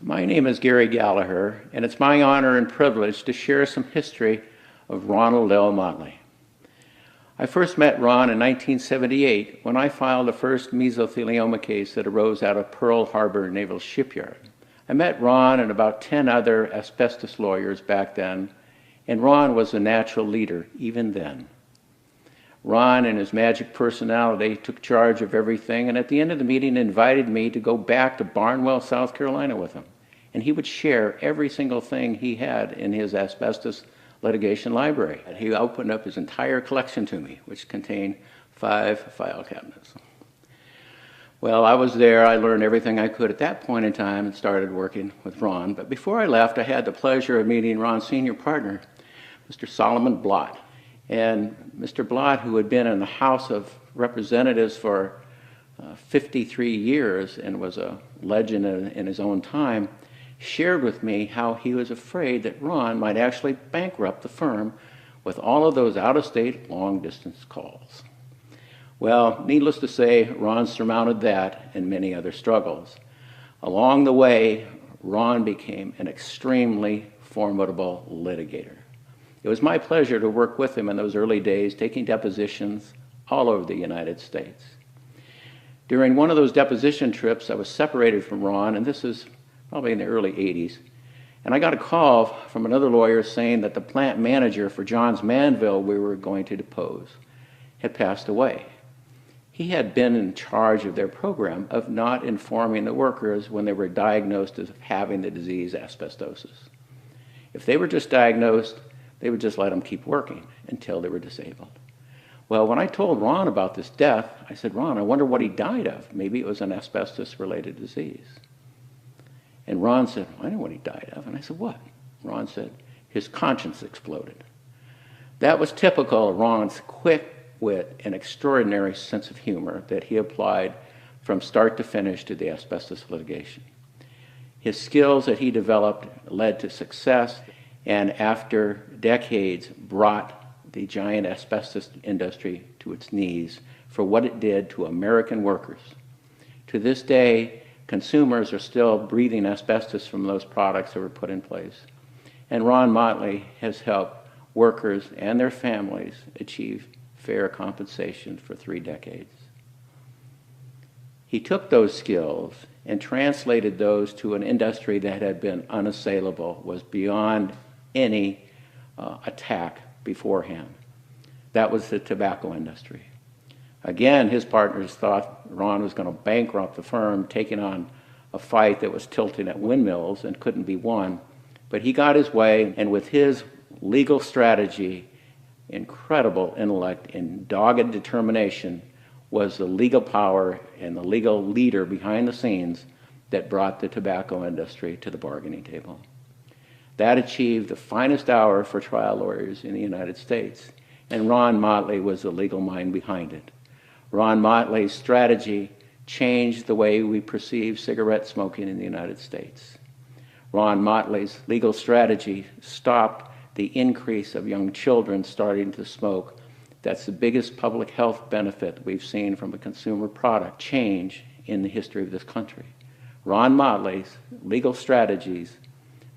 My name is Gary Galiher, and it's my honor and privilege to share some history of Ronald L. Motley. I first met Ron in 1978 when I filed the first mesothelioma case that arose out of Pearl Harbor Naval Shipyard. I met Ron and about 10 other asbestos lawyers back then, and Ron was a natural leader even then. Ron, in his magic personality, took charge of everything, and at the end of the meeting invited me to go back to Barnwell, South Carolina with him. And he would share every single thing he had in his asbestos litigation library. And he opened up his entire collection to me, which contained 5 file cabinets. Well, I was there. I learned everything I could at that point in time and started working with Ron. But before I left, I had the pleasure of meeting Ron's senior partner, Mr. Solomon Blott. And Mr. Blott, who had been in the House of Representatives for 53 years and was a legend in his own time, shared with me how he was afraid that Ron might actually bankrupt the firm with all of those out-of-state long-distance calls. Well, needless to say, Ron surmounted that and many other struggles. Along the way, Ron became an extremely formidable litigator. It was my pleasure to work with him in those early days, taking depositions all over the United States. During one of those deposition trips, I was separated from Ron, and this is probably in the early 80s, and I got a call from another lawyer saying that the plant manager for Johns Manville we were going to depose had passed away. He had been in charge of their program of not informing the workers when they were diagnosed as having the disease asbestosis. If they were just diagnosed, they would just let them keep working until they were disabled. Well, when I told Ron about this death, I said, Ron, I wonder what he died of. Maybe it was an asbestos-related disease. And Ron said, I know what he died of. And I said, what? Ron said, his conscience exploded. That was typical of Ron's quick wit and extraordinary sense of humor that he applied from start to finish to the asbestos litigation. His skills that he developed led to success, and after decades brought the giant asbestos industry to its knees for what it did to American workers. To this day, consumers are still breathing asbestos from those products that were put in place. And Ron Motley has helped workers and their families achieve fair compensation for 3 decades. He took those skills and translated those to an industry that had been unassailable, was beyond any attack beforehand. That was the tobacco industry. Again, his partners thought Ron was going to bankrupt the firm, taking on a fight that was tilting at windmills and couldn't be won. But he got his way, and with his legal strategy, incredible intellect, and dogged determination, was the legal power and the legal leader behind the scenes that brought the tobacco industry to the bargaining table. That achieved the finest hour for trial lawyers in the United States, and Ron Motley was the legal mind behind it. Ron Motley's strategy changed the way we perceive cigarette smoking in the United States. Ron Motley's legal strategy stopped the increase of young children starting to smoke. That's the biggest public health benefit we've seen from a consumer product change in the history of this country. Ron Motley's legal strategies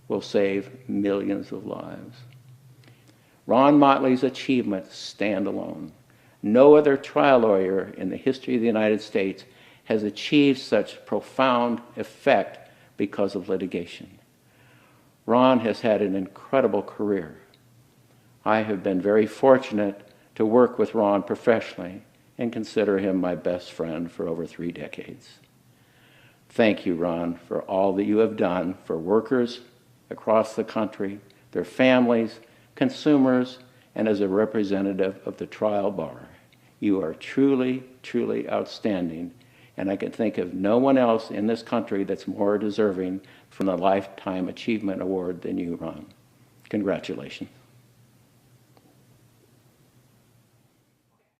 will save millions of lives. Ron Motley's achievements stand alone. No other trial lawyer in the history of the United States has achieved such profound effect because of litigation. Ron has had an incredible career. I have been very fortunate to work with Ron professionally and consider him my best friend for over 3 decades. Thank you, Ron, for all that you have done for workers across the country, their families, consumers, and as a representative of the trial bar. You are truly, truly outstanding, and I can think of no one else in this country that's more deserving from the Lifetime Achievement Award than you, Ron. Congratulations.